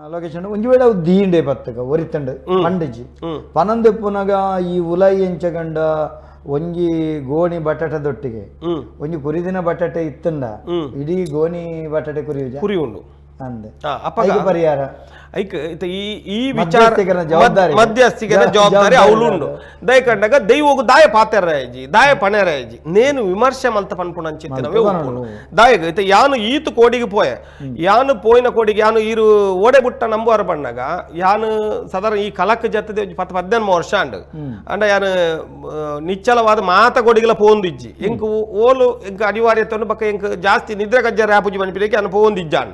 location ಒಂಜಿ ವೇಳೆ ಅವು ದೀಂಡೆ ಬತ್ತಗ ಒರಿತಂಡು ಪಂಡಿಜಿ ಪನಂದೆಪ್ಪುನಗ ಈ ಉಲೈ ಎಂಚಗಂಡ ಒಂಜಿ ಗೋಣಿ ಬಟಾಟದೊಟ್ಟಿಗೆ ಒಂಜಿ ಕುರಿದಿನ ಬಟಾಟೆ ಇತ್ತಂಡ ಇಡೀ ಗೋಣಿ ಬಟಾಟೆ ಕುರಿ ಉಂಡು ಅಂದೆ ಪರಿಹಾರ ಈ ವಿಚಾರ ಮಧ್ಯಸ್ಥಿಗೆ ಜವಾಬ್ದಾರಿ ಅವಳುಂಡು ದಯ ಕಂಡಾಗ ದೈವಗು ದಾಯ ಪಾತೆರಾಯಜಿ ದಾಯ ಪಣೆರಾಯಜಿ ನೇನು ವಿಮರ್ಶೆ ಮಲ್ತ ಪನ್ಪುಣ ಅಂಚಿತ್ತಿನವೇ ಒಪ್ಪುನು ದಾಯಗ ಇತ ಯಾನು ಈತು ಕೋಡಿಗೆ ಪೋಯ ಯಾನು ಪೋಯಿನ ಕೋಡಿಗೆ ಯಾನು ಈರು ಓಡೆ ಬುಟ್ಟ ನಂಬುವಾರ ಬಣ್ಣಗ ಯಾನು ಸಾಧಾರಣ ಈ ಕಲಕ್ ಜತ್ತದೆ 10-18 ವರ್ಷ ಅಂಡ ಯಾನು ನಿಚ್ಚಲವಾದ ಮಾತ ಕೋಡಿಗೆಲ್ಲ ಪೋಂದಿಜ್ಜಿ ಎಂಕ್ ಓಲು ಎಂಕ್ ಅನಿವಾರ್ಯತೆ ಬಕ್ಕ ಎಂಕ್ ಜಾಸ್ತಿ ನಿದ್ರೆ ಗಜ್ಜ ರ್ಯಾಪುಜಿ ಬನ್ಪಿರೇಕೆ ಅನು ಪೋಂದಿಜ್ಜಾನ್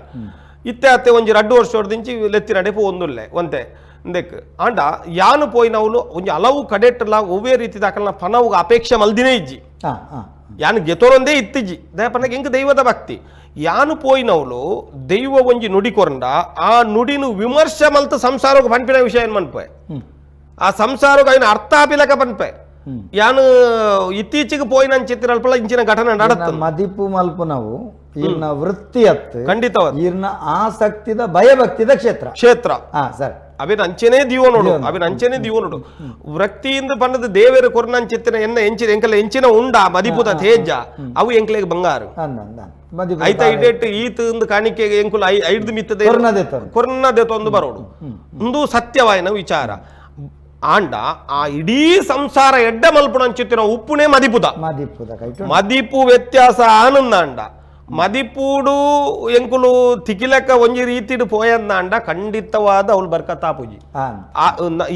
ಇತ್ತೆ ಅತ್ತೆ ಒಂಜಿ 2 ವರ್ಷ ಹೊಡೆದಿಂಚಿ ಲೆತ್ತಿ ನಡೆ ಪೋಂದುಲ್ಲೆ ಒಂತೆ ಇಂದೆಕ್ ಆಂಡ ಯಾನು ಪೋಯಿನವಲು ಒಂಜಿ ಹಲವು ಕಡೆಟ್ಲ ಒವ್ವೇ ರೀತಿ ದಾಖಲ ಪನವುಗ ಅಪೇಕ್ಷೆ ಮಲ್ದಿನೇ ಇಜ್ಜಿ ಯಾನು ಗೆತೋರೊಂದೇ ಇತ್ತಿಜ್ಜಿ ದಯಪನಗೆ ಎಂಕ್ ದೈವದ ಭಕ್ತಿ ಯಾನು ಪೋಯಿನವಲು ದೈವ ಒಂಜಿ ನುಡಿ ಕೊರಂಡ ಆ ನುಡಿನು ವಿಮರ್ಶೆ ಮಲ್ತ ಸಂಸಾರೋಗ ಪನ್ಪಿನ ವಿಷಯ ಏನ್ ಮನ್ಪೆ ಆ ಸಂಸಾರೋಗ ಐನ ಅರ್ಥ ಆಪಿಲಕ ಪನ್ಪೆ ಯಾನು ಇತ್ತೀಚೆಗೆ ಪೋಯಿನ ಚಿತ್ರಲ್ಪಲ ಇಂಚಿನ ಘಟನೆ ನಡತ್ತ ಮದಿಪು ಮಲ್ಪು ನಾವು ಇರ್ನ ವೃತ್ತಿ ಅತ್ತು ಖಂಡಿತವಾದ ಇರ್ನ ಆಸಕ್ತಿದ ಭಯಭಕ್ತಿದ ಕ್ಷೇತ್ರ ಸರ್ ಅವಿನ ಅಂಚೆನೇ ದೀವ ನೋಡು ಅವಿನ ಅಂಚೆನೇ ದೀವ ನೋಡು ವೃತ್ತಿಯಿಂದ ಬಂದದ ದೇವೇರು ಕೊರನಂಚಿತ್ತಿನ ಎಂಕಲ ಎಂಚಿನ ಉಂಡ ಮದಿಪುದ ತೇಜ ಅವು ಎಂಕ್ಲೆಗೆ ಬಂಗಾರು ಐತ ಇಡೇಟ್ ಈತ ಕಾಣಿಕೆಗೆ ಎಂಕುಲ ಐದು ಮಿತ್ತದ ಕೊರ್ನದೆ ತೊಂದು ಬರೋಡು ಒಂದು ಸತ್ಯವಾಯಿನ ವಿಚಾರ ಆಂಡ ಆ ಇಡೀ ಸಂಸಾರ ಎಡ್ಡ ಮಲ್ಪುಣ ಅಂಚಿತ್ತಿನ ಉಪ್ಪುನೇ ಮದಿಪು ವ್ಯತ್ಯಾಸ ಆನಂದ ಅಂಡ ಮದಿಪೂಡು ಎಂಕುಲು ತಿಕಿಲಕ ಒಂಜಿ ರೀತಿಡು ಪೋಯಂದ ಖಂಡಿತವಾದ ಅವಳು ಬರ್ಕತ್ತಾಪುಜಿ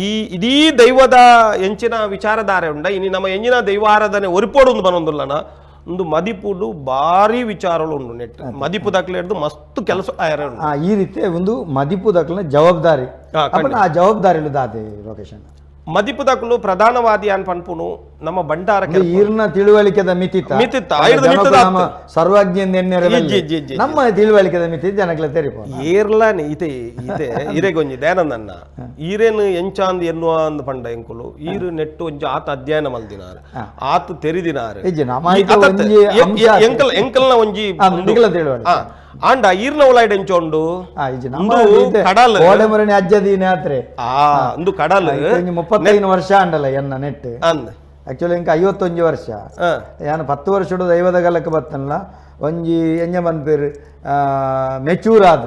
ಈ ಇಡೀ ದೈವದ ಎಂಚಿನ ವಿಚಾರಧಾರೆ ಉಂಡ ಇನ್ನು ನಮ್ಮ ಎಂಜಿನ ದೈವಾರಾಧನೆ ಒರಿಪೋಡು ಒಂದು ಬನ್ನೊಂದುಲ್ಲನ ಒಂದು ಮದಿಪುಡು ಭಾರಿ ವಿಚಾರಗಳು ಉಂಡು ನೆಟ್ ಮದಿಪು ದಾಖಲೆ ಹಿಡಿದು ಮಸ್ತ್ ಕೆಲಸ ಈ ರೀತಿ ಒಂದು ಮದಿಪು ದಾಖಲೆ ಜವಾಬ್ದಾರಿ ಆ ಜವಾಬ್ದಾರಿ ದಾದೆ ಲೊಕೇಶನ್ ಮದಿಪು ದಾಖಲು ಪ್ರಧಾನವಾದಿ ಅನ್ ಪನ್ಪುನು ನಮ್ಮ ಬಂಡಾರಕ್ಕೆ ಈರ್ನ ತಿಳುವಳಿಕೆದ ಮಿತಿತ್ತ ಸರ್ವಜ್ಞ ನಮ್ಮ ತಿಳುವಳಿಕೆದ ಮಿತಿ ಜನಗಳ ತೆರಿಪ ಏರ್ಲಾನೆ ಇತೆ ಇತೆ ಇರೆಗೊಂಜಿ ದಯಾನಂದನ್ನ ಈರೇನು ಎಂಚಾಂದ್ ಎನ್ನುವ ಅಂದ್ ಪಂಡ ಎಂಕುಲು ಈರು ನೆಟ್ಟು ಒಂಜಿ ಆತ ಅಧ್ಯಯನ ಮಲ್ದಿನಾರ ಆತ ತೆರಿದಿನಾರ ಎಂಕಲ್ನ ಒಂಜಿ ಆಂಡ ಈರ್ನ ಉಲಾಯ್ಡ್ ಎಂಚೋಂಡು ಕಡಲ್ ಒಂದು ಕಡಲ್ 35 ವರ್ಷ ಅಂಡಲ್ಲ ಎನ್ನ ನೆಟ್ ಆಕ್ಚುಲಿ ಇಂಕ 51 ವರ್ಷ ಯಾನು 10 ವರ್ಷ ದೈವದ ಗಲಕ್ಕೆ ಬತ್ತನಲ್ಲ ಒಂಜಿ ಎಂಜ ಮನ್ಪೇರು ಮೆಚೂರ್ ಆದ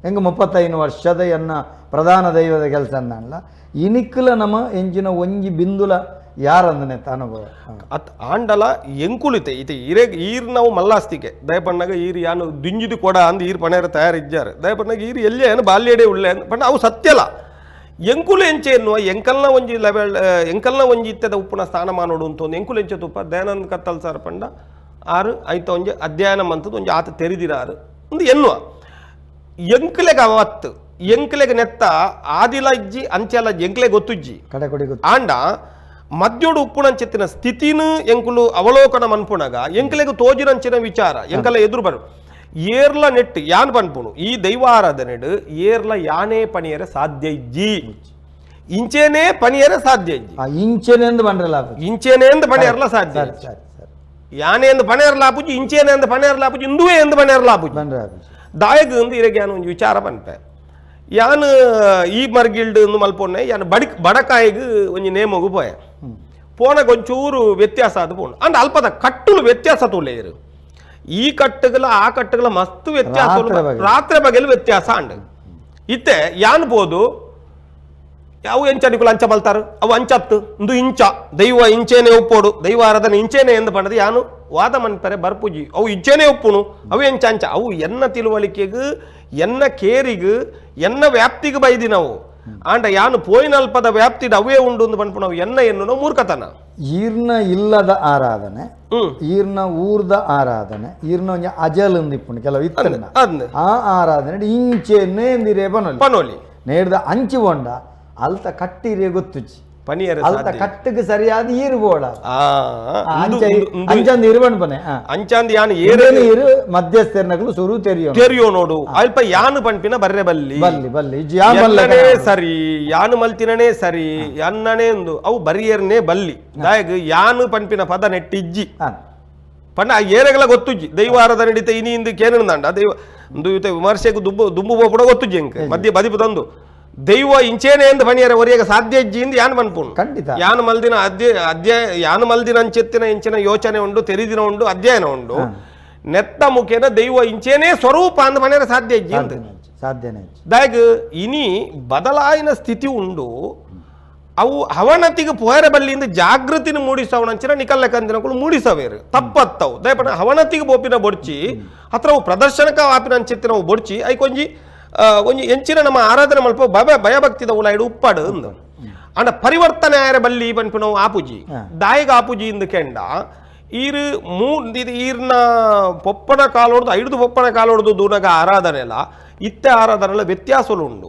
ಹೆಂಗ 35 ವರ್ಷದ ಎನ್ನ ಪ್ರಧಾನ ದೈವದ ಕೆಲಸ ಅಂದಲ್ಲ ಇನಿಕ್ಕಲ ನಮ್ಮ ಎಂಜಿನ ಒಂಜಿ ಬಿಂದುಲ ಯಾರಂದನೆ ಅನುಭವ ಆಂಡಲ ಎಂಕುಲಿತೆ ಇತೆ ಈರ್ ನಾವು ಮಲ್ಲಾಸ್ತಿಗೆ ದಯಪಣ್ಣಗ ಈರ್ ಯಾನು ದಿಂಜಿದು ಕೊಡ ಅಂದ್ ಈರ್ ಪಣೆಯರ ತಯಾರಿದ್ದಾರೆ ದಯಪಣ್ಣಗ ಈರ್ ಎಲ್ಲೇ ಏನು ಬಾಲ್ಯಡೆ ಉಳ್ಳೆ ಪಣ್ಣ ಅವು ಸತ್ಯಲ್ಲ ಎಂಕುಲು ಎಂಚೆ ಎನ್ನುವ ಎಂಕಲ್ನ ಒಂಜಿ ಲೆವೆಲ್ ಎಂಕಲ್ನ ಒಂಜಿ ಇತ್ತದ ಉಪ್ಪುನ ಸ್ಥಾನಮಾನೋಡು ಅಂತ ಒಂದು ಎಂಕುಲು ಎಂಚೆ ತುಪ್ಪ ದಯಾನಂದ ಕತ್ತಲ್ ಸರ್ ಪಂಡ ಆರು ಐತ ಒಂಜಿ ಅಧ್ಯಯನ ಮಂತದ್ದು ಒಂಜಿ ಆತ ತೆರಿದಿರಾರು ಒಂದು ಎನ್ನುವ ಎಂಕಲೆಗೆ ಅವತ್ತು ಎಂಕಲೆಗೆ ನೆತ್ತ ಆದಿಲ ಇಜ್ಜಿ ಅಂಚೆಲ್ಲ ಎಂಕಲೆ ಗೊತ್ತುಜ್ಜಿ ಆಂಡ ಮಧ್ಯೋಡು ಉಪ್ಪುಣಂಚಿತ್ತಿನ ಸ್ಥಿತಿನ ಎಂಕುಲು ಅವಲೋಕನ ಮನ್ಪುಣಗ ಎಂಕಲೆಗೆ ತೋಜಿನಂಚಿನ ವಿಚಾರ ಎಂಕಲ ಎದುರು ಬರು ಏರ್ಲ ನೆಟ್ ಯಾನ್ ಪನ್ಪುಣು ಈ ದೈವಾರಾಧನೆಡು ಏರ್ಲ ಯಾನೇ ಪಣಿಯರ ಸಾಧ್ಯ ಇಜ್ಜಿ ಇಂಚೇನೇ ಪಣಿಯರ ಸಾಧ್ಯ ಇಜ್ಜಿ ಇಂಚೇನೆ ಎಂದು ಪಣಿಯರ್ಲ ಸಾಧ್ಯ ಯಾನೇ ಎಂದು ಪಣಿಯರ್ಲಾಪುಜಿ ಇಂಚೇನೆ ಎಂದು ಪಣಿಯರ್ಲಾಪುಜಿ ಇಂದುವೇ ಎಂದು ಪಣಿಯರ್ಲಾಪುಜಿ ದಾಯಗ ಎಂದು ಇರಗೆ ಯಾನು ಒಂದು ವಿಚಾರ ಪನ್ಪೆ ಯಾನು ಈ ಮರ್ಗಿಲ್ಡ್ ಮಲ್ಪೊನ್ನೆ ಯಾನು ಬಡಕಾಯಿಗೆ ಒಂಜಿ ನೇಮಗು ಪೋಯ ಪೋನಗ ಒಂಚೂರು ವ್ಯತ್ಯಾಸ ಅದು ಪೋಣ ಅಂಡ್ ಅಲ್ಪದ ಕಟ್ಟುಲು ವ್ಯತ್ಯಾಸ ತೋಲೇರು ಈ ಕಟ್ಟುಗಳ ಆ ಕಟ್ಟುಗಳ ಮಸ್ತ್ ವ್ಯತ್ಯಾಸ ರಾತ್ರಿ ಬಗೆಲು ವ್ಯತ್ಯಾಸ ಅಂಡ್ ಇತ್ತೆ ಯಾನ್ ಬೋದು ಅವು ಎಂಚನಿಕುಲು ಅಂಚ ಮಲ್ತಾರು ಅವು ಅಂಚತ್ತು ಒಂದು ಇಂಚ ದೈವ ಇಂಚೇನೆ ಒಪ್ಪೋಡು ದೈವ ಆರಾಧನೆ ಇಂಚೇನೆ ಎಂದು ಪಂಡದು ಯಾನು ವಾದ ಮನ್ಪರೆ ಬರ್ಪುಜಿ ಅವು ಇಂಚೇನೆ ಒಪ್ಪುನು ಅವು ಎಂಚ ಅಂಚ ಅವು ಎನ್ನ ತಿಳುವಳಿಕೆಗೂ ಎನ್ನ ಕೇರಿಗೂ ಎನ್ನ ವ್ಯಾಪ್ತಿಗೆ ಬೈದಿ ನಾವು ಆಂಡ ಯಾನು ಪೋಯಿನಲ್ಪದ ವ್ಯಾಪ್ತಿಡ್ ಅವೇ ಉಂಡು ಒಂದು ಪನ್ಪು ನಾವು ಎನ್ನ ಎನ್ನು ಮೂರ್ಖತನ ಈರ್ನ ಇಲ್ಲದ ಆರಾಧನೆ ಈರ್ನ ಊರ್ದ ಆರಾಧನೆ ಈರ್ನ ಒಂಜ ಅಜಲ್ ಅಂದಿಪ್ಪುಂಡು ಕೆಲವು ಇತ್ತ ಆ ಆರಾಧನೆ ಇಂಚೆನ್ನೇ ಎಂದಿರೇ ಪನೋಲಿ ನೇರ್ದ ಅಂಚಿ ಹೊಂಡ ಅಲ್ತ ಕಟ್ಟಿರೇ ಗೊತ್ತುಚ್ಚಿ ಅಲ್ತ ಕಟ್ಟಿಗೆ ಸರಿಯಾದ ಈರು ಬೋಡ ಅಂಚಂದ ಇರುವನ್ ಪನೆ ಅಂಚಂದ ಯಾನು ಇರು ಮಧ್ಯಸ್ಥರ್ನಗಳು ಸುರು ತೆರಿಯೋ ನೋಡು ಅಲ್ಪ ಯಾನು ಪಂಪಿನ ಬರ್ರೆ ಬಲ್ಲಿ ಸರಿ ಯಾನು ಮಲ್ತಿನೇ ಸರಿ ಅನ್ನನೇ ಒಂದು ಅವು ಬರಿಯರ್ನೇ ಬಲ್ಲಿ ದಾಯಗ ಯಾನು ಪಂಪಿನ ಪದ ನೆಟ್ಟಿಜ್ಜಿ ಪಂಡ ಏರೆಗಳ ಗೊತ್ತುಜ್ಜಿ ದೈವಾರದ ನಡೀತ ಇನಿಂದ ಕೇನಂದ ದೈವ ಒಂದು ಇವತ್ತೆ ವಿಮರ್ಶೆಗೆ ದುಂಬು ಬೋಪುಡ ಗೊತ್ತು ಜಂಕ್ ಮಧ್ಯೆ ಬದಿಪು ತಂದು ದೈವ ಇಂಚೇನೆ ಎಂದು ಬಣಿಯರ ಒರಿಯಾಗ ಸಾಧ್ಯ ಇಜ್ಜಿಂದ ಯಾನ್ ಬನ್ಪುಣು ಖಂಡಿತ ಯಾನು ಮಲ್ದಿನ ಅಧ್ಯಾಯ ಯಾನು ಮಲ್ದಿನ ಅಂಚೆತ್ತಿನ ಇಂಚಿನ ಯೋಚನೆ ಉಂಡು ತೆರಿದಿನ ಉಂಡು ಅಧ್ಯಯನ ಉಂಡು ನೆತ್ತ ಮುಖೇನ ದೈವ ಇಂಚೇನೆ ಸ್ವರೂಪ ಅಂದ ಮನೆಯರ ಸಾಧ್ಯ ಇಜ್ಜಿ ಅಂತ ಸಾಧ್ಯನೇ ದಾಗ್ ಇನಿ ಬದಲಾಯಿನ ಸ್ಥಿತಿ ಉಂಡು ಅವು ಹವನತಿಗೆ ಪೋಯರ ಬಲ್ಲಿಂದ ಜಾಗೃತಿನ ಮೂಡಿಸವನಂಚಿನ ನಿಕಲ್ಲ ಕಂದಿನಗಳು ಮೂಡಿಸವೇರು ತಪ್ಪತ್ತವು ದಯಪಡ ಹವನತಿಗೆ ಬೋಪಿನ ಬೊಡ್ಚಿ ಹತ್ರ ಅವು ಪ್ರದರ್ಶನಕ ವಾಪಿನ ಅಂಚಿತ್ತಿನ ಅವು ಬೊಡ್ಚಿ ಐ ಕೊಂಜಿ ಎಂಚಿನ ನಮ್ಮ ಆರಾಧನೆ ಮಲ್ಪ ಭಯಭಕ್ತಿದ ಉಲಾಯ್ಡು ಉಪ್ಪಾಡು ಅಂದ ಅಂಡ ಪರಿವರ್ತನೆ ಆಯರ ಬಲ್ಲಿ ಪನ್ಪಿನವು ಆಪುಜಿ ದಾಯಿಗ ಆಪುಜಿ ಇಂದ ಕೆಂಡ ಈರು ಈರ್ನ ಪೊಪ್ಪನ ಕಾಲೋಡ್ದು ಐದು ಪೊಪ್ಪನ ಕಾಲೋಡ್ದು ದೂನಗ ಆರಾಧನೆ ಎಲ್ಲ ಇತ್ತೆ ಆರಾಧನೆ ವ್ಯತ್ಯಾಸಗಳು ಉಂಡು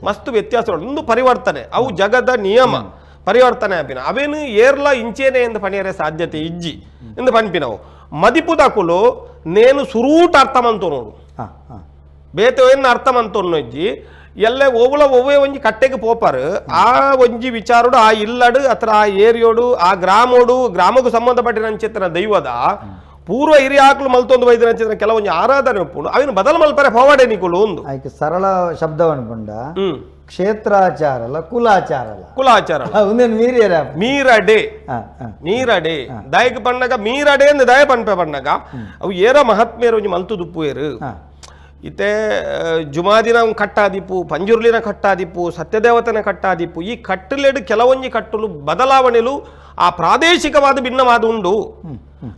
ಮಸ್ತ್ ವ್ಯತ್ಯಾಸಗಳು ಒಂದು ಪರಿವರ್ತನೆ ಅವು ಜಗದ ನಿಯಮ ಪರಿವರ್ತನೆ ಆಪಿನ ಅವೇನು ಏರ್ಲ ಇಂಚೇನೆ ಎಂದು ಪಣಿಯರೆ ಸಾಧ್ಯತೆ ಇಜ್ಜಿ ಎಂದು ಪನ್ಪಿನವು ಮದಿಪುದಕುಲು ನೇನು ಸುರೂಟ ಅರ್ಥಮಂತು ನೋಡು ಬೇತವೇನು ಅರ್ಥಮಂತು ಇಜ್ಜಿ ಎಲ್ಲೇ ಓವುಳ ಒವ್ವೇ ಒಂಜಿ ಕಟ್ಟೆಗೆ ಪೋಪಾರು ಆ ಒಂಜಿ ವಿಚಾರೋಡು ಆ ಇಲ್ಲಡು ಅತ್ರ ಆ ಏರಿಯೋಡು ಆ ಗ್ರಾಮಕ್ಕೂ ಸಂಬಂಧಪಟ್ಟಿನ ಅಂಚಿತ್ತಿನ ದೈವದ ಪೂರ್ವ ಹಿರಿಯ ಆಕಲು ಮಲ್ತೊಂದು ವೈದ್ಯನ ಅಂಚಿತ್ತಿನ ಕೆಲವೊಂದು ಆರಾಧನೆ ಒಪ್ಪುಂಡು ಅವೇನು ಬದಲು ಮಲ್ಪರೆ ಪವಾಡೆ ನಿಕುಲು ಒಂದು ಆಯ್ಕೆ ಸರಳ ಶಬ್ದವನ್ಕೊಂಡ ಕ್ಷೇತ್ರಾಚಾರಲ್ಲ ಕುಲಾಚಾರ ಒಂದೇನು ಮೀರಡೆ ದಯಕ್ಕೆ ಪಣ್ಣಗ ಮೀರಡೆ ಎಂದು ದಯ ಪನ್ಪೆ ಪಣ್ಣಗ ಅವು ಏರ ಮಹಾತ್ಮೇರು ಒಂಜಿ ಮಲ್ತು ದುಪ್ಪುವೇರು ಇತ್ತೆ ಜುಮಾದಿನ ಕಟ್ಟಾದಿಪ್ಪು ಪಂಜುರ್ಲಿನ ಕಟ್ಟಾದಿಪ್ಪು ಸತ್ಯದೇವತನ ಕಟ್ಟಾದಿಪ್ಪು ಈ ಕಟ್ಟಲೆಡು ಕೆಲವೊಂಜಿ ಕಟ್ಟಲು ಬದಲಾವಣೆಲು ಆ ಪ್ರಾದೇಶಿಕವಾದ ಭಿನ್ನವಾದ ಉಂಡು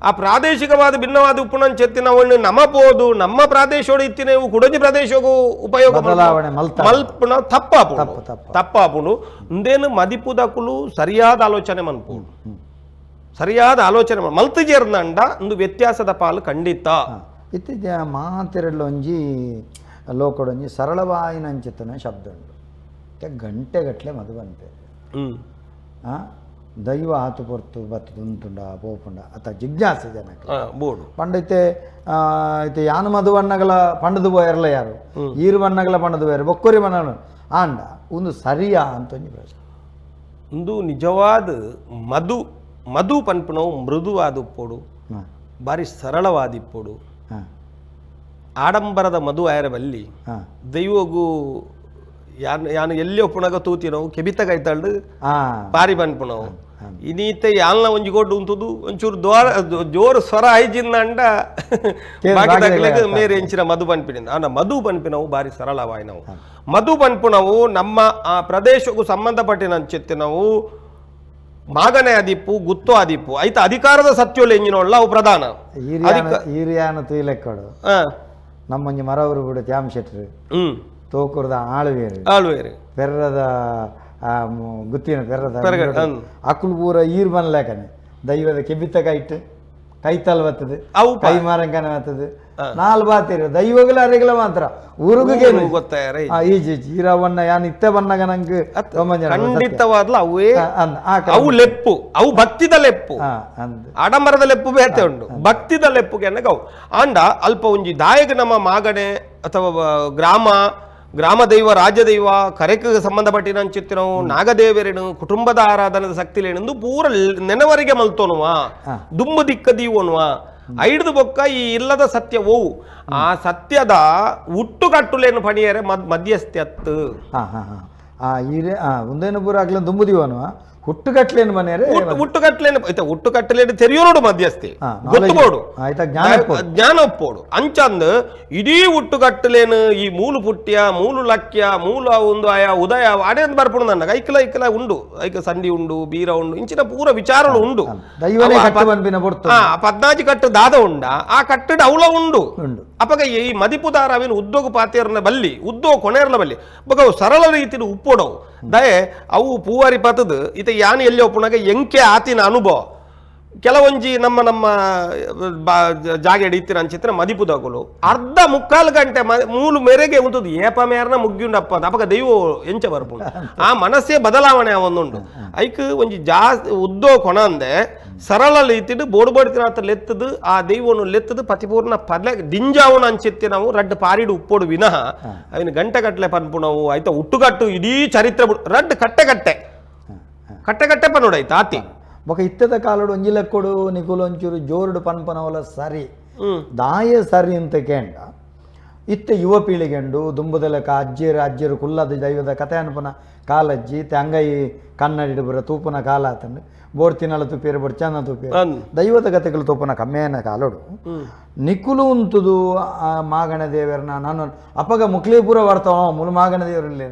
ಆ ಪ್ರಾದೇಶಿಕವಾದ ಭಿನ್ನವಾದ ಉಪ್ಪುಣಂಚೆತ್ತಿನವಣ್ಣು ನಮಪೋದು ನಮ್ಮ ಪ್ರಾದೇಶೋಡು ಇತ್ತಿನೇವು ಕುಡಂಜಿ ಪ್ರದೇಶಗೂ ಉಪಯೋಗ ಮಲ್ಪುಣ ತಪ್ಪಾಪುಂಡು ಇಂದೇನು ಮದಿಪುದಕುಲು ಸರಿಯಾದ ಆಲೋಚನೆ ಮನ್ಪುಂಡು ಸರಿಯಾದ ಆಲೋಚನೆ ಮಲ್ತುಜೇರ್ನಂಡ ಒಂದು ವ್ಯತ್ಯಾಸದ ಪಾಲು ಖಂಡಿತ ಇತ್ತೀಚೆ ಮಾತೆರಡೊಂಜಿ ಲೋಕಡೊಂಜಿ ಸರಳವಾಯಿನ ಅಂಚಿತ್ತನ ಶಬ್ದ ಉಂಟು ಗಂಟೆಗಟ್ಟಲೆ ಮದುವಂತೆ ದೈವ ಆತು ಪೊರ್ತು ಬತ್ತು ಉಂಟುಂಡ ಪೋಪುಂಡ ಅತ್ತ ಜಿಜ್ಞಾಸೆ ಜನಕ್ಕೆ ಪಂಡೈತೆ ಐತೆ ಯಾನು ಮದುವಣ್ಣಗಳ ಪಂಡದು ಪೋಯರ್ಲ ಯಾರು ಈರು ಬಣ್ಣಗಳ ಪಂಡದು ಪೋಯರು ಬೊಕ್ಕೊರಿ ಬಣ್ಣ ಆಂಡ ಒಂದು ಸರಿಯಾ ಅಂತ ಪ್ರಶ್ನೆ ಒಂದು ನಿಜವಾದ ಮಧು ಪನ್ಪುಣವು ಮೃದುವಾದ ಉಪ್ಪೋಡು ಬಾರಿ ಸರಳವಾದಿಪ್ಪೋಡು ಆಡಂಬರದ ಮಧು ಆಯರ ಬಲ್ಲಿ ದೈವಗೂ ಯಾನು ಎಲ್ಲಿ ಒಪ್ಪುಣಗ ತೂತಿನವು ಕೆಬಿತಗೈತಾಳು ಪಾರಿ ಪನ್ಪುಣವು ಇನ್ನೀತೆ ಯಾಲ್ನ ಒಂಜಿ ಕೊಟ್ಟು ಉಂತುದು ಒಂಚೂರು ಜೋರು ಸ್ವರ ಐಜಿಂದ ಅಂಡ ಮೇರೆ ಎಂಚಿನ ಮಧು ಪನ್ಪಿನಿಂದ ಅಂಡ ಮಧು ಪನ್ಪಿನವು ಬಾರಿ ಸರಳವಾಯಿನವು ಮಧು ಪನ್ಪುಣವು ನಮ್ಮ ಆ ಪ್ರದೇಶಕ್ಕೂ ಸಂಬಂಧಪಟ್ಟಿನ ಚೆತ್ತಿನವು ಮಾಗನೆ ಆದಿಪ್ಪು ಗುತ್ತು ಆದಿಪ್ಪು ಐತ ಅಧಿಕಾರದ ಸತ್ಯೋಲ್ಲ ಎಂಜಿನೊಳ್ಳ ಅವು ಪ್ರಧಾನ ಈರಿಯಾನ ತೂಲೆಕ್ಕಡು ನಮ್ಮಂಜಿ ಮರವರು ಕೂಡ ತ್ಯಾಮ್ ಶೆಟ್ರು ತೋಕುರದ ಆಳುವೇರು ಪೆರ್ರದ ಗುತ್ತಿನ ಪೆರ್ರದ ಅಕ್ಕಳು ಪೂರ ಈರ್ ಬನ್ಲೇಕನೆ ದೈವದ ಕೆಬಿತ್ತ ಕೈಟ್ ಕೈತಲ್ ಬರ್ತದೆ ಅವು ಕೈ ಮಾರಂಕನೆ ಬರ್ತದೆ ನಾಲ್ ಬಾತಿರು ದೈವಗಳ ಅರೆಗಳ ಮಾತ್ರ ಊರುಗೆ ಈರವನ್ನ ಯಾನ್ ಇತ್ತ ಬನ್ನಗ ನಂಗೆ ಖಂಡಿತವಾದ್ಲ ಅವೇ ಅವು ಲೆಪ್ಪು ಅವು ಭಕ್ತಿದ ಲೆಪ್ಪು ಆಡಂಬರದ ಲೆಪ್ಪು ಬೇತೆ ಉಂಟು ಭಕ್ತಿದ ಲೆಪ್ಪುಗೆ ಅವು ಆಂಡ ಅಲ್ಪ ಒಂಜಿ ದಾಯಗ ನಮ್ಮ ಮಾಗಣೆ ಅಥವಾ ಗ್ರಾಮ ದೈವ ರಾಜ್ಯದೈವ ಕರೆಗೆ ಸಂಬಂಧಪಟ್ಟಿನ ಅಂಚಿತ್ತಿನವು ನಾಗದೇವರೇನು ಕುಟುಂಬದ ಆರಾಧನದ ಶಕ್ತಿಲೇನೆಂದು ಪೂರ ನೆನವರಿಗೆ ಮಲ್ತೋನುವ ದುಂಬು ದಿಕ್ಕದೀವೋನುವ ಐಡ್ದು ಬೊಕ್ಕ ಈ ಇಲ್ಲದ ಸತ್ಯವೋ ಆ ಸತ್ಯದ ಹುಟ್ಟುಕಟ್ಟುಲೇನು ಪಣಿಯರೆ ಮಧ್ಯಸ್ಥ್ಯತ್ತು ಒಂದೇನು ಪೂರ ಆಗ್ಲ ದುಂಬುದಿವನು ಹುಟ್ಟುಕಟ್ಲೇನು ಮನೆಯರೆ ಹುಟ್ಟುಕಟ್ಲೇನು ತೆರೆಯೋಡು ಮಧ್ಯಸ್ಥಿ ಗೊತ್ತುಬೋಡು ಜ್ಞಾನ ಒಪ್ಪೋಡು ಅಂಚಂದ್ ಇಡೀ ಹುಟ್ಟುಕಟ್ಟಲೇನು ಈ ಮೂಲು ಪುಟ್ಯ ಮೂಲು ಲಕ್ಯ ಮೂಲ ಒಂದು ಆಯ ಉದಯ ಅಡೆ ಅಂತ ಬರ್ಪುಡು ನನ್ನ ಐಕಲ ಉಂಡು ಐಕ ಸಂಡಿ ಉಂಡು ಬೀರ ಉಂಡು ಇಂಚಿನ ಪೂರ ವಿಚಾರಗಳು ಉಂಡು ಪದ್ನಾಜಿ ಕಟ್ಟು ದಾದ ಉಂಡ ಆ ಕಟ್ಟಡ ಅವಳ ಉಂಡು ಅಪಗ ಈ ಮದಿಪುದಾರ ಅವೇನು ಉದ್ಯೋಗ ಪಾತಿಯರ್ನ ಬಲ್ಲಿ ಉದ್ಯೋಗ ಕೊನೆಯರ್ನ ಬಲ್ಲಿ ಬಗ ಸರಳ ರೀತಿಯ ಉಪ್ಪೋಡವು ದಯೆ ಅವು ಪೂವಾರಿ ಪತದು ಇತ ಯಾನು ಎಲ್ಲಿ ಒಪ್ಪುನಾಗ ಎಂಕೆ ಆತಿನ ಅನುಭವ ಕೆಲವೊಂಜಿ ನಮ್ಮ ಜಾಗ ಹಿಡಿತಿನ ಅಂಚಿತ್ರ ಮದಿಪುದಗುಲು ಅರ್ಧ ಮುಕ್ಕಾಲು ಗಂಟೆ ಮೂಲು ಮೇರೆಗೆ ಉಂಟದು ಏಪ ಮೇರ್ನ ಮುಗ್ಗಿಂಡಪ್ಪ ಅಪಗ ದೈವ ಎಂಚ ಬರ್ಪುಂಡು ಆ ಮನಸ್ಸೇ ಬದಲಾವಣೆ ಅವೊಂದುಂಡು ಐಕ್ ಒಂಜಿ ಜಾಸ್ತಿ ಉದ್ದೋ ಕೊನ ಅಂದೆ ಸರಳ ರೀತಿಡು ಬೋಡ್ಬಡ್ತಿನ ಹತ್ರ ಲೆತ್ತದು ಆ ದೈವನು ಲೆತ್ತದು ಪತಿಪೂರ್ಣ ಪದ್ಲೆ ದಿಂಜಾವನ ಅಂಚಿತ್ತಿ ನಾವು ರಡ್ಡು ಪಾರಿಡು ಉಪ್ಪೋಡು ವಿನಃ ಅವನು ಗಂಟೆ ಕಟ್ಲೆ ಪನ್ಪುಣವು ಆಯ್ತಾ ಹುಟ್ಟುಗಟ್ಟು ಇಡೀ ಚರಿತ್ರೆ ರಡ್ಡು ಕಟ್ಟೆ ಪನ್ನೋಡು ಆಯ್ತಾ ಆತಿ ಬೊಕ ಇತ್ತದ ಕಾಲಡು ಒಂಜಿಲೆಕ್ಕೊಡು ನಿಕುಲು ಒಂಚೂರು ಜೋರುಡು ಪನ್ಪನವಲ ಸರಿ ದಾಯ ಸರಿ ಅಂತ ಕೇಂಡ ಇತ್ತ ಯುವ ಪೀಳಿಗೆಂಡು ದುಂಬುದಲಕ ಅಜ್ಜಿಯರು ಕುಲ್ಲದ ದೈವದ ಕಥೆ ಅನ್ಪನ ಕಾಲಜ್ಜಿ ಅಂಗೈ ಕನ್ನಡಿಡು ಬರ ತೂಪನ ಕಾಲ ಆತಂಡು ಬೋಡ್ತಿನಲ ತುಪ್ಪೇರು ಬೊಡ್ಚನ್ನ ತುಪ್ಪೇರು ದೈವದ ಕಥೆಗಳು ತೂಪನ ಕಮ್ಮೇನ ಕಾಲೋಡು ನಿಕುಲು ಉಂತುದು ಮಾಗಣ ದೇವರನ ನಾನು ಅಪ್ಪಗ ಮುಕ್ಲೀಪುರ ಬರ್ತಾವ ಮುಲು ಮಾಗಣ ದೇವರಲ್ಲಿ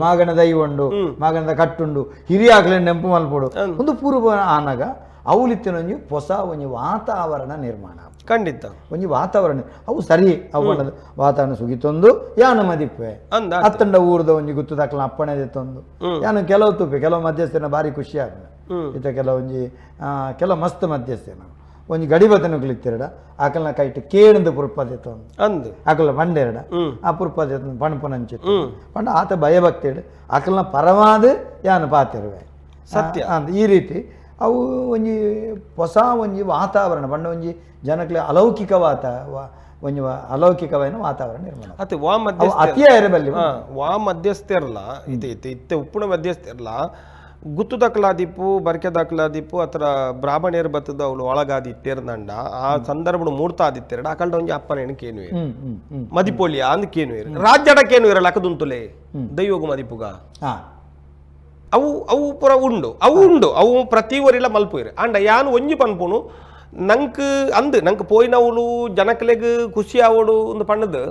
ಮಾಗಣ ದೈವಂಡು ಮಾಗಣದ ಕಟ್ಟುಂಡು ಹಿರಿಯಾಗ್ಲೇ ನೆಂಪು ಮಲ್ಪೋಡು ಒಂದು ಪೂರ್ವ ಆನಾಗ ಅವಲಿತ್ತಿನೊಂಜಿ ಹೊಸ ಒಂಜಿ ವಾತಾವರಣ ನಿರ್ಮಾಣ ಖಂಡಿತ ಒಂಜಿ ವಾತಾವರಣ ಅವು ಸರಿ ಅವಣ್ಣದ ವಾತಾವರಣ ಸುಗಿತೊಂದು ಯಾನು ಮದಿಪ್ಪೆ ಅತ್ತಂಡ ಊರ್ದ ಒಂಜಿ ಗುತ್ತು ತಕ್ಲ ಅಪ್ಪಣೆ ತೆತ್ತೊಂದು ಯಾನು ಕೆಲವು ತುಪ್ಪೆ ಕೆಲವು ಮಧ್ಯಸ್ಥನ ಬಾರಿ ಖುಷಿ ಆಗ್ನ ಇತ್ತ ಕೆಲವೊಂಜಿ ಕೆಲವು ಮಸ್ತ್ ಮಧ್ಯಸ್ಥನ ಒಂಜಿ ಗಡಿಬತನ ಕ್ಲಿತ್ತಿರಡ ಆಕಲ್ನ ಕೈಟ್ ಕೇಣದು ಪುರ್ಪದೆತ್ತೊಂದು ಅಂದು ಆಕಲ ಪಂಡೆರಡ ಆ ಪುರ್ಪದೆತ್ತ ಪಣಪನಂಚಿತ್ತು ಪಂಡ ಆತ ಭಯಭಕ್ತಿಡು ಆಕಲ್ನ ಪರವಾದ ಯಾನು ಪಾತಿರುವೆ ಸತ್ಯ ಅಂತ ಈ ರೀತಿ ಅವು ಒಂಜಿ ಹೊಸ ಒಂಜಿ ವಾತಾವರಣ ಪಂಡ ಒಂಜಿ ಜನಕ್ಲೆ ಅಲೌಕಿಕ ಒಂಜಿ ಅಲೌಕಿಕವಾದ ವಾತಾವರಣ ನಿರ್ಮಾಣ ಅತ್ತೆ ವಾ ಮಧ್ಯಸ್ಥ ಅತಿಯಾಯ ಬಲ್ಲಿ ವಾ ಮಧ್ಯಸ್ಥಿರಲ್ಲ ಇತ್ತೆ ಉಪ್ಪುಣ ಮಧ್ಯಸ್ಥಿರಲ್ಲ ಗುತ್ತು ದಕ್ಲಾದಿಪ್ಪು ಬರ್ಕೆ ದಕ್ಲಾದಿಪ್ಪು ಅತ್ರ ಬ್ರಾಹ್ಮಣ್ಯರ ಬತ್ತದ ಅವಳು ಒಳಗಾದಿ ಇಟ್ಟಿರ್ದಂಡ ಆ ಸಂದರ್ಭ ಮೂಡ್ತಾದಿತ್ತಿರಡ ಅಕಲ್ಡ ಒಂಜಿ ಅಪ್ಪನೇನು ಕೇನು ಮದಿಪೊಲಿಯ ಅಂದ್ ಕೇನು ರಾಜ್ಯಡಕ್ಕೇನು ಇರಲ್ಲ ಅಕದುಂತುಲೆ ದೈವಗು ಮದಿಪುಗ ಅವು ಅವು ಪುರ ಉಂಡು ಅವು ಪ್ರತಿ ಊರಿಲ ಮಲ್ಪುಯಿರು ಅಂಡ ಯಾನು ಒಂಜಿ ಪನ್ಪುನು ನಂಕ್ ಪೋಯಿನವಳು ಜನಕ್ಲೆಗ್ ಖುಷಿ ಆವಡು ಒಂದು ಪಣ್ಣದು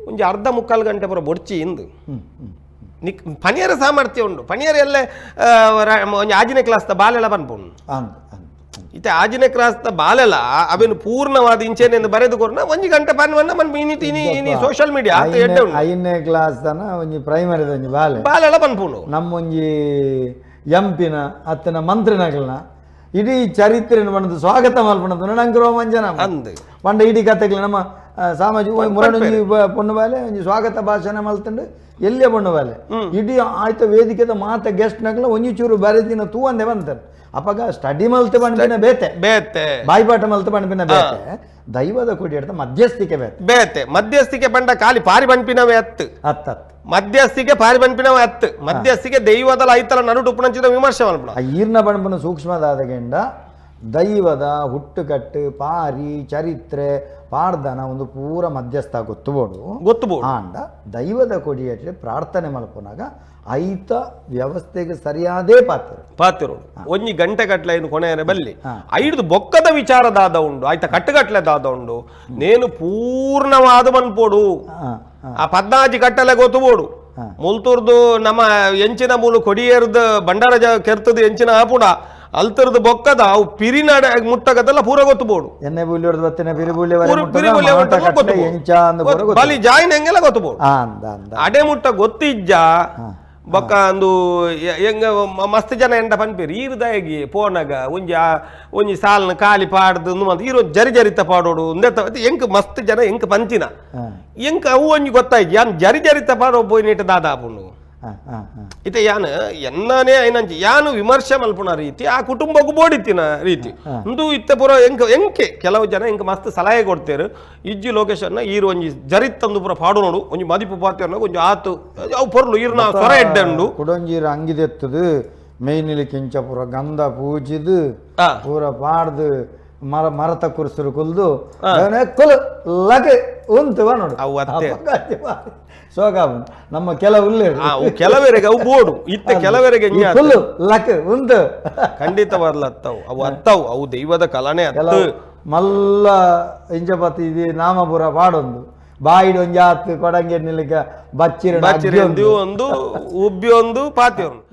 ಒಂಜಿ ಅರ್ಧ ಮುಕ್ಕಾಲು ಗಂಟೆ ಪುರ ಬೊಡ್ಚಿ ಇಂದು ಪನಿಯರ ಸಾಮರ್ಥ್ಯ ಉಂಡು ಪನಿಯರ ಎಲ್ಲ ಒಂಜಿ ಆಜಿನ ಕ್ಲಾಸ್ದ ಬಾಲೆಲ್ಲ ಪನ್ಪುನು ಇತ್ತೆ ಆಜಿನ ಕ್ಲಾಸ್ದ ಬಾಲೆಲ್ಲ ಅವೇನು ಪೂರ್ಣವಾದ ಇಂಚೆನೆಂದು ಬರೆದು ಕೊರ್ನ ಒಂಜಿ ಗಂಟೆ ಪನ್ವನ್ನ ಮನ್ ಸೋಷಿಯಲ್ ಮೀಡಿಯಾ ಐದನೇ ಕ್ಲಾಸ್ ತನ ಒಂಜಿ ಪ್ರೈಮರಿ ಒಂಜಿ ಬಾಲೆಲ್ಲ ಪನ್ಪುನು ನಮ್ಮೊಂಜಿ ಎಂಪಿನ ಅತ್ತನ ಮಂತ್ರಿನಗಳನ್ನ ಇಡೀ ಚರಿತ್ರೆಯನ್ನು ಬಂದು ಸ್ವಾಗತ ಮಲ್ಪಣದ ನಂಗೆ ರೋಮಾಂಚನ ಅಂದ್ ಪಂಡ ಇಡೀ ಕಥೆಗಳು ನಮ್ಮ ಸಾಮಾಜಿಕ ಮುರಣೊಂಜಿ ಪೊಣ್ಣು ಬಾಲೆ ಒಂಜಿ ಸ್ವಾಗತ ಭಾಷಣ ಮಲ್ತಂಡು ಎಲ್ಲೇ ಪೊಣ್ಣು ಬಾಲೆ ಇಡೀ ಆಯ್ತ ವೇದಿಕೆದ ಮಾತ ಗೆಸ್ಟ್ ನಗಲ ಒಂಜಿ ಚೂರು ಬರೆದಿನ ತೂ ಅಂದೆ ಬಂತಾರೆ ಅಪ್ಪಗ ಸ್ಟಡಿ ಮಲ್ತು ಪಂಪಿನ ಬೇತೆ ಬಾಯಿಪಾಠ ಮಲ್ತು ಪಂಪಿನ ಬೇತೆ ದೈವದ ಕುಡಿ ಹಿಡ್ದ ಮಧ್ಯಸ್ಥಿಕೆ ಬೇತೆ ಮಧ್ಯಸ್ಥಿಕೆ ಪಂಡ ಖಾಲಿ ಪಾರಿ ಪಂಪಿನವೇ ಅತ್ತು ಮಧ್ಯಸ್ಥಿಕೆ ಪಾರಿ ಪಂಪಿನವೇ ಅತ್ತು ಮಧ್ಯಸ್ಥಿಕೆ ದೈವದ ಐತಲ ನಡುಟು ಉಪನಂಚಿದ ವಿಮರ್ಶೆ ಮಲ್ಪಣ ಈರ್ನ ಪಂಪನ ಸೂಕ್ಷ್ಮದಾದಗೆಂಡ ದೈವದ ಹುಟ್ಟುಕಟ್ಟು ಪಾರಿ ಚರಿತ್ರೆ ಪಾಡ್ದನ ಒಂದು ಪೂರ ಮಧ್ಯಸ್ಥ ಗೊತ್ತುಬೋಡು ಆಂಡ ದೈವದ ಕೊಡಿಯಟ್ಲೆ ಪ್ರಾರ್ಥನೆ ಮಲ್ಪನಾಗ ಐತ ವ್ಯವಸ್ಥೆಗೆ ಸರಿಯಾದೇ ಪಾತಿರು ಒಂಜಿ ಗಂಟೆ ಗಟ್ಲೆ ಏನು ಕೊನೆಯರೆ ಬಲ್ಲಿ ಐದು ಬೊಕ್ಕದ ವಿಚಾರದಾದ ಉಂಡು ಆಯ್ತ ಕಟ್ಟುಗಟ್ಲೆದಾದ ಉಂಡು ನೇನು ಪೂರ್ಣವಾದ ಮನ್ಪೋಡು ಆ 14 ಕಟ್ಟಲೆ ಗೊತ್ತುಬೋಡು ಮುಲ್ತೂರ್ದು ನಮ್ಮ ಎಂಚಿನ ಮೂಲು ಕೊಡಿಯರ್ದ ಬಂಡಾರ ಕೆರ್ತದ ಎಂಚಿನ ಆಪುಡ ಅಲ್ತರ್ದು ಬೊಕ್ಕದ ಅವು ಪಿರಿನಾಡ ಮುಟ್ಟಗದಲ್ಲ ಪೂರ ಗೊತ್ತುಬೋಡು ಬಲಿ ಜಾಯಿನ್ ಹೆಂಗೆಲ್ಲ ಗೊತ್ತುಬೋಡು ಅಡೆ ಮುಟ್ಟ ಗೊತ್ತಿಜ್ಜ ಬೊಕ್ಕ ಅಂದು ಹೆಂಗ ಮಸ್ತ್ ಜನ ಎಂಡ ಪನ್ಪೇರು ಈರ್ದಾಗಿ ಪೋನಾಗ ಒಂಜಿ ಸಾಲ್ನ ಖಾಲಿ ಪಾಡ್ದು ಈರೋ ಜರಿತ ಪಾಡೋಡು ಎಂಕ್ ಮಸ್ತ್ ಜನ ಎಂಕ್ ಪಂಚಿನ ಎಂಕ್ ಅವು ಒಂಜಿ ಗೊತ್ತಾಯ್ತು ಯಾನ್ ಜರಿತ ಪಾಡೋ ಪೋಯ್ ನೀಟ ದಾದಾಪುಂಡು ಇತ್ತೆ ಯಾನು ಎನ್ನನೇ ಐನಂಚಿ ಯಾನು ವಿಮರ್ಶೆ ಮಲ್ಪುನ ರೀತಿ ಆ ಕುಟುಂಬಕ್ಕೂ ಬೋಡಿತ್ತಿನ ರೀತಿ ಒಂದು ಇತ್ತೆ ಪುರ ಎಂಕೆ ಕೆಲವು ಜನ ಎಂಕ್ ಮಸ್ತ್ ಸಲಹೆ ಕೊಡ್ತೇರು ಇಜ್ಜಿ ಲೊಕೇಶನ್ ಈರು ಒಂಜಿ ಜರಿತ್ತಂದು ಪುರ ಪಾಡು ನೋಡು ಒಂಜಿ ಮದಿಪು ಪಾತ್ಯನ ಒಂಜಿ ಆತು ಅವು ಪೊರ್ಲು ಈರ್ನ ಸ್ವರ ಎಡ್ಡಂಡು ಕುಡೊಂಜೀರು ಅಂಗಿದೆತ್ತದು ಮೇಯ್ನಿಲಿ ಕಿಂಚ ಪುರ ಗಂಧ ಪೂಜಿದು ಪೂರ ಪಾಡ್ದು ಮರತ ಕುರ್ಸರು ಕುಲ್ದು ಕುಲು ಲಗೆ ಉಂತು ನೋಡು ಸೋಗಾಬ್ ನಮ್ಮ ಕೆಲವರಿಗೆ ಅವು ಬೋಡು ಇತ್ತ ಕೆಲವರಿಗೆ ಲಕ್ ಉಂಟು ಖಂಡಿತವಾದ್ಲತ್ತವು ಅವು ಅತ್ತವು ಅವು ದೈವದ ಕಲಾನೆ ಅತ್ತು ಮಲ್ಲ ಇಂಜಪತಿ ಇದು ನಾಮಪುರ ಪಾಡೊಂದು ಬಾಯಿಡ್ ಒಂಜಿ ಆತು ಕೊಡಂಗೆ ನಿಲ್ಲಿಕ ಬಚ್ಚಿರ ಒಂದು ಉಬ್ಬಿ ಒಂದು ಪಾತಿ ಒಂದು